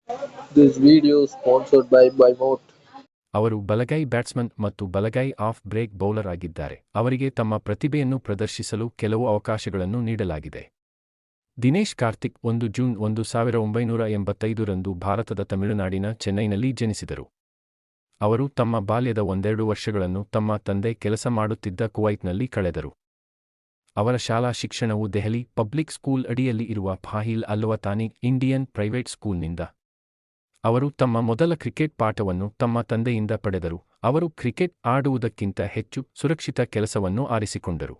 This video is sponsored by Moat. ಅವರು ಬಲಗೈ batsman ಮತ್ತು ಬಲಗೈ ಆಫ್ ಬ್ರೇಕ್ ಬೌಲರ್ ಆಗಿದ್ದಾರೆ. ಅವರಿಗೆ ತಮ್ಮ ಪ್ರತಿಭೆಯನ್ನು ಪ್ರದರ್ಶಿಸಲು ಕೆಲವು ಅವಕಾಶಗಳನ್ನು ನೀಡಲಾಗಿದೆ. ದಿನೇಶ್ ಕಾರ್ತಿಕ್ 1 ಜೂನ್ 1985 ರಂದು ಭಾರತದ ತಮಿಳುನಾಡಿನ ಚೆನ್ನೈನಲ್ಲಿ ಜನಿಸಿದರು. ಅವರು ತಮ್ಮ ಬಾಲ್ಯದ ಒಂದೆರಡು ವರ್ಷಗಳನ್ನು ತಮ್ಮ ತಂದೆ ಕೆಲಸ ಮಾಡುತ್ತಿದ್ದ ಕುವೈಟ್ನಲ್ಲಿ ಕಳೆದರು. ಅವರ ಶಾಲಾ ಶಿಕ್ಷಣವು ದೆಹಲಿ ಪಬ್ಲಿಕ್ ಸ್ಕೂಲ್ ಅಡಿಯಲ್ಲಿ ಇರುವ ಫಾಹಿಲ್ ಅಲ್ವತಾನಿ ಇಂಡಿಯನ್ ಪ್ರೈವೇಟ್ ಸ್ಕೂಲ್ನಿಂದ. ಅವರು ತಮ್ಮ ಮೊದಲ ಕ್ರಿಕೆಟ್ ಪಾಠವನ್ನು ತಮ್ಮ ತಂದೆಯಿಂದ ಪಡೆದರು. ಅವರು ಕ್ರಿಕೆಟ್ ಆಡುವುದಕ್ಕಿಂತ ಹೆಚ್ಚು ಸುರಕ್ಷಿತ ಕೆಲಸವನ್ನು ಆರಿಸಿಕೊಂಡರು.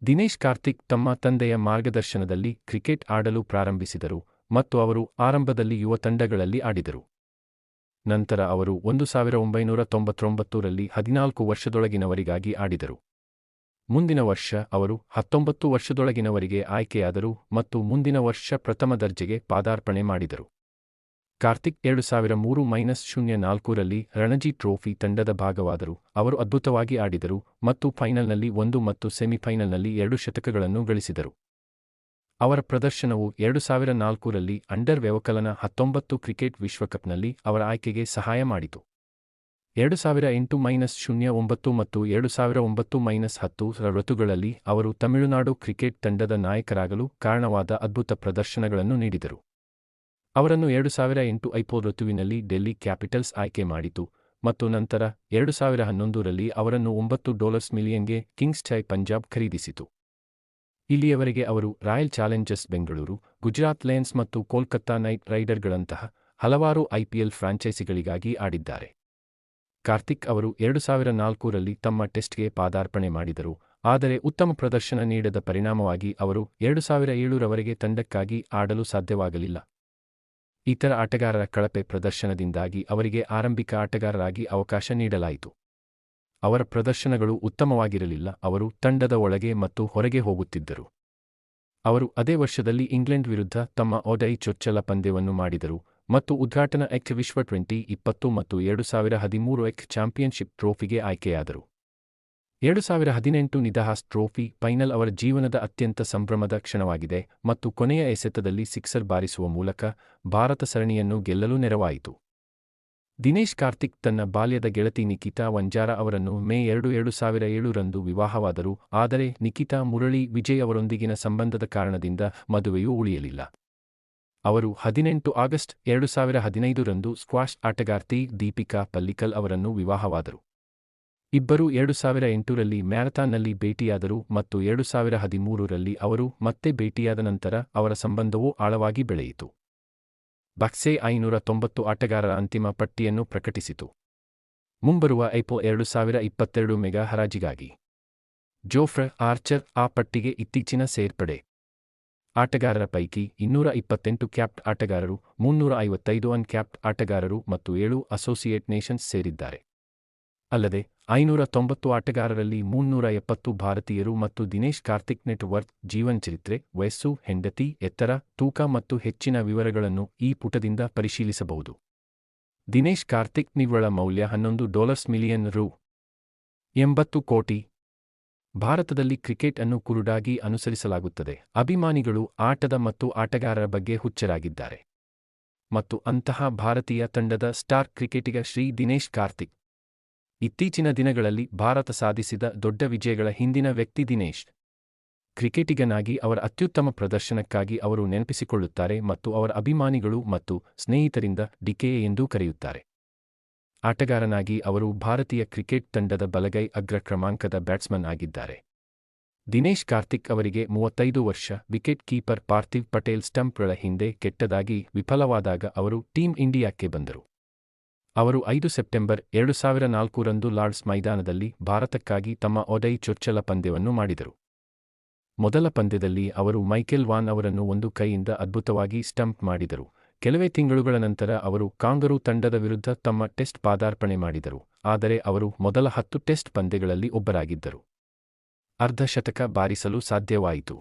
ದಿನೇಶ್ ಕಾರ್ತಿಕ್ ತಮ್ಮ ತಂದೆಯ ಮಾರ್ಗದರ್ಶನದಲ್ಲಿ ಕ್ರಿಕೆಟ್ ಆಡಲು ಪ್ರಾರಂಭಿಸಿದರು ಮತ್ತು ಅವರು ಆರಂಭದಲ್ಲಿ ಯುವ ತಂಡಗಳಲ್ಲಿ ಆಡಿದರು. ನಂತರ ಅವರು 1999 ರಲ್ಲಿ 14 ವರ್ಷದೊಳಗಿನವರಿಗಾಗಿ ಆಡಿದರು. ಮುಂದಿನ ವರ್ಷ ಅವರು 19 ವರ್ಷದೊಳಗಿನವರಿಗೆ ಆಯ್ಕೆಯಾದರು ಮತ್ತು ಮುಂದಿನ ವರ್ಷ ಪ್ರಥಮ ದರ್ಜೆಗೆ ಪಾದಾರ್ಪಣೆ ಮಾಡಿದರು. ಕಾರ್ತಿಕ್ 2003-04 ರಲ್ಲಿ ರಣಜಿ ಟ್ರೋಫಿ ತಂಡದ ಭಾಗವಾದರು. ಅವರು ಅದ್ಭುತವಾಗಿ ಆಡಿದರು ಮತ್ತು ಫೈನಲ್ನಲ್ಲಿ 1 ಮತ್ತು ಸೆಮಿಫೈನಲ್ನಲ್ಲಿ 2 ಶತಕಗಳನ್ನು ಗಳಿಸಿದರು. ಅವರ ಪ್ರದರ್ಶನವು 2004 ರಲ್ಲಿ ಅಂಡರ್ ವ್ಯವಕಲನ 19 ಕ್ರಿಕೆಟ್ ವಿಶ್ವಕಪ್ನಲ್ಲಿ ಅವರ ಆಯ್ಕೆಗೆ ಸಹಾಯ ಮಾಡಿತು. 2008-09 ಮತ್ತು 2009-10 ಋತುಗಳಲ್ಲಿ ಅವರು ತಮಿಳುನಾಡು ಕ್ರಿಕೆಟ್ ತಂಡದ ನಾಯಕರಾಗಲು ಕಾರಣವಾದ ಅದ್ಭುತ ಪ್ರದರ್ಶನಗಳನ್ನು ನೀಡಿದರು. ಅವರನ್ನು 2008-10 ಋತುವಿನಲ್ಲಿ ಡೆಲ್ಲಿ ಕ್ಯಾಪಿಟಲ್ಸ್ ಆಯ್ಕೆ ಮಾಡಿತು ಮತ್ತು ನಂತರ 2011 ರಲ್ಲಿ ಅವರನ್ನು $9 ಮಿಲಿಯನ್ಗೆ ಕಿಂಗ್ಸ್ ಪಂಜಾಬ್ ಖರೀದಿಸಿತು. ಇಲ್ಲಿಯವರೆಗೆ ಅವರು royal Challengers Bengaluru, Gujarat Lions ಮತ್ತು ಕೋಲ್ಕತ್ತಾ ನೈಟ್ ರೈಡರ್ಗಳಂತಹ ಹಲವಾರು ಐಪಿಎಲ್ ಫ್ರಾಂಚೈಸಿಗಳಿಗಾಗಿ ಆಡಿದ್ದಾರೆ. ಕಾರ್ತಿಕ್ ಅವರು 2004 ರಲ್ಲಿ ತಮ್ಮ ಟೆಸ್ಟ್ಗೆ ಪಾದಾರ್ಪಣೆ ಮಾಡಿದರು, ಆದರೆ ಉತ್ತಮ ಪ್ರದರ್ಶನ ನೀಡದ ಪರಿಣಾಮವಾಗಿ ಅವರು 2007 ರವರೆಗೆ ತಂಡಕ್ಕಾಗಿ ಆಡಲು ಸಾಧ್ಯವಾಗಲಿಲ್ಲ. ಇತರ ಆಟಗಾರರ ಕಳಪೆ ಪ್ರದರ್ಶನದಿಂದಾಗಿ ಅವರಿಗೆ ಆರಂಭಿಕ ಆಟಗಾರರಾಗಿ ಅವಕಾಶ ನೀಡಲಾಯಿತು. ಅವರ ಪ್ರದರ್ಶನಗಳು ಉತ್ತಮವಾಗಿರಲಿಲ್ಲ. ಅವರು ತಂಡದ ಒಳಗೆ ಮತ್ತು ಹೊರಗೆ ಹೋಗುತ್ತಿದ್ದರು. ಅವರು ಅದೇ ವರ್ಷದಲ್ಲಿ ಇಂಗ್ಲೆಂಡ್ ವಿರುದ್ಧ ತಮ್ಮ ODI ಚೊಚ್ಚಲ ಪಂದ್ಯವನ್ನು ಮಾಡಿದರು ಮತ್ತು ಉದ್ಘಾಟನಾ ವಿಶ್ವ T20 ಮತ್ತು 2013 ಚಾಂಪಿಯನ್ಶಿಪ್ ಟ್ರೋಫಿಗೆ ಆಯ್ಕೆಯಾದರು. 2018 ನಿದಹಾಸ್ ಟ್ರೋಫಿ ಫೈನಲ್ ಅವರ ಜೀವನದ ಅತ್ಯಂತ ಸಂಭ್ರಮದ ಕ್ಷಣವಾಗಿದೆ ಮತ್ತು ಕೊನೆಯ ಎಸೆತದಲ್ಲಿ ಸಿಕ್ಸರ್ ಬಾರಿಸುವ ಮೂಲಕ ಭಾರತ ಸರಣಿಯನ್ನು ಗೆಲ್ಲಲು ನೆರವಾಯಿತು. ದಿನೇಶ್ ಕಾರ್ತಿಕ್ ತನ್ನ ಬಾಲ್ಯದ ಗೆಳತಿ ನಿಕಿತಾ ವಂಜಾರಾ ಅವರನ್ನು ಮೇ 2, 2007 ರಂದು ವಿವಾಹವಾದರು, ಆದರೆ ನಿಕಿತಾ ಮುರಳಿ ವಿಜಯ್ ಅವರೊಂದಿಗಿನ ಸಂಬಂಧದ ಕಾರಣದಿಂದ ಮದುವೆಯೂ ಉಳಿಯಲಿಲ್ಲ. ಅವರು 18 ಆಗಸ್ಟ್ 2015 ರಂದು ಸ್ಕ್ವಾಷ್ ಆಟಗಾರ್ತಿ ದೀಪಿಕಾ ಪಲ್ಲಿಕಲ್ ಅವರನ್ನು ವಿವಾಹವಾದರು. ಇಬ್ಬರೂ 2008 ರಲ್ಲಿ ಮ್ಯಾರಥಾನ್ನಲ್ಲಿ ಭೇಟಿಯಾದರು ಮತ್ತು 2013 ರಲ್ಲಿ ಅವರು ಮತ್ತೆ ಭೇಟಿಯಾದ ನಂತರ ಅವರ ಸಂಬಂಧವು ಆಳವಾಗಿ ಬೆಳೆಯಿತು. ಬಾಕ್ಸೆ 590 ಆಟಗಾರರ ಅಂತಿಮ ಪಟ್ಟಿಯನ್ನು ಪ್ರಕಟಿಸಿತು. ಮುಂಬರುವ ಐಪಿಎಲ್ 2022 ಮೆಗಾ ಹರಾಜಿಗಾಗಿ ಜೋಫ್ರೆ ಆರ್ಚರ್ ಆ ಪಟ್ಟಿಗೆ ಇತ್ತೀಚಿನ ಸೇರ್ಪಡೆ. ಆಟಗಾರರ ಪೈಕಿ 228 ಕ್ಯಾಪ್ಡ್ ಆಟಗಾರರು, 355 ಅನ್ಕ್ಯಾಪ್ಡ್ ಆಟಗಾರರು ಮತ್ತು 7 ಅಸೋಸಿಯೇಟ್ ನೇಷನ್ಸ್ ಸೇರಿದ್ದಾರೆ. ಅಲ್ಲದೆ 590 ಆಟಗಾರರಲ್ಲಿ 370 ಭಾರತೀಯರು ಮತ್ತು ದಿನೇಶ್ ಕಾರ್ತಿಕ್ ನೆಟ್ ವರ್ತ್, ಜೀವನಚರಿತ್ರೆ, ವಯಸ್ಸು, ಹೆಂಡತಿ, ಎತ್ತರ, ತೂಕ ಮತ್ತು ಹೆಚ್ಚಿನ ವಿವರಗಳನ್ನು ಈ ಪುಟದಿಂದ ಪರಿಶೀಲಿಸಬಹುದು. ದಿನೇಶ್ ಕಾರ್ತಿಕ್ ನಿವ್ವಳ ಮೌಲ್ಯ $11 ಮಿಲಿಯನ್ ರೂ. 80 ಕೋಟಿ. ಭಾರತದಲ್ಲಿ ಕ್ರಿಕೆಟ್ ಅನ್ನು ಕುರುಡಾಗಿ ಅನುಸರಿಸಲಾಗುತ್ತದೆ. ಅಭಿಮಾನಿಗಳು ಆಟದ ಮತ್ತು ಆಟಗಾರರ ಬಗ್ಗೆ ಹುಚ್ಚರಾಗಿದ್ದಾರೆ. ಮತ್ತು ಅಂತಹ ಭಾರತೀಯ ತಂಡದ ಸ್ಟಾರ್ ಕ್ರಿಕೆಟಿಗ ಶ್ರೀ ದಿನೇಶ್ ಕಾರ್ತಿಕ್. ಇತ್ತೀಚಿನ ದಿನಗಳಲ್ಲಿ ಭಾರತ ಸಾಧಿಸಿದ ದೊಡ್ಡ ವಿಜಯಗಳ ಹಿಂದಿನ ವ್ಯಕ್ತಿ ದಿನೇಶ್. ಕ್ರಿಕೆಟಿಗನಾಗಿ ಅವರ ಅತ್ಯುತ್ತಮ ಪ್ರದರ್ಶನಕ್ಕಾಗಿ ಅವರು ನೆನಪಿಸಿಕೊಳ್ಳುತ್ತಾರೆ ಮತ್ತು ಅವರ ಅಭಿಮಾನಿಗಳು ಮತ್ತು ಸ್ನೇಹಿತರಿಂದ ಡಿಕೆ ಎಂದೂ ಕರೆಯುತ್ತಾರೆ. ಆಟಗಾರನಾಗಿ ಅವರು ಭಾರತೀಯ ಕ್ರಿಕೆಟ್ ತಂಡದ ಬಲಗೈ ಅಗ್ರ ಕ್ರಮಾಂಕದ ಬ್ಯಾಟ್ಸ್ಮನ್ ಆಗಿದ್ದಾರೆ. ದಿನೇಶ್ ಕಾರ್ತಿಕ್ ಅವರಿಗೆ 35 ವರ್ಷ. ವಿಕೆಟ್ ಕೀಪರ್ ಪಾರ್ಥಿವ್ ಪಟೇಲ್ ಸ್ಟಂಪ್ಗಳ ಹಿಂದೆ ಕೆಟ್ಟದಾಗಿ ವಿಫಲವಾದಾಗ ಅವರು ಟೀಮ್ ಇಂಡಿಯಾಕ್ಕೆ ಬಂದರು. ಅವರು 5 ಸೆಪ್ಟೆಂಬರ್ 2004 ರಂದು ಲಾರ್ಡ್ಸ್ ಮೈದಾನದಲ್ಲಿ ಭಾರತಕ್ಕಾಗಿ ತಮ್ಮ ODI ಚೊಚ್ಚಲ ಪಂದ್ಯವನ್ನು ಮಾಡಿದರು. ಮೊದಲ ಪಂದ್ಯದಲ್ಲಿ ಅವರು ಮೈಕೆಲ್ ವಾನ್ ಅವರನ್ನು ಒಂದು ಕೈಯಿಂದ ಅದ್ಭುತವಾಗಿ ಸ್ಟಂಪ್ ಮಾಡಿದರು. ಕೆಲವೇ ತಿಂಗಳುಗಳ ನಂತರ ಅವರು ಕಾಂಗರೂ ತಂಡದ ವಿರುದ್ಧ ತಮ್ಮ ಟೆಸ್ಟ್ ಪಾದಾರ್ಪಣೆ ಮಾಡಿದರು, ಆದರೆ ಅವರು ಮೊದಲ 10 ಟೆಸ್ಟ್ ಪಂದ್ಯಗಳಲ್ಲಿ ಒಬ್ಬರಾಗಿದ್ದರು. ಅರ್ಧ ಶತಕ ಬಾರಿಸಲು ಸಾಧ್ಯವಾಯಿತು.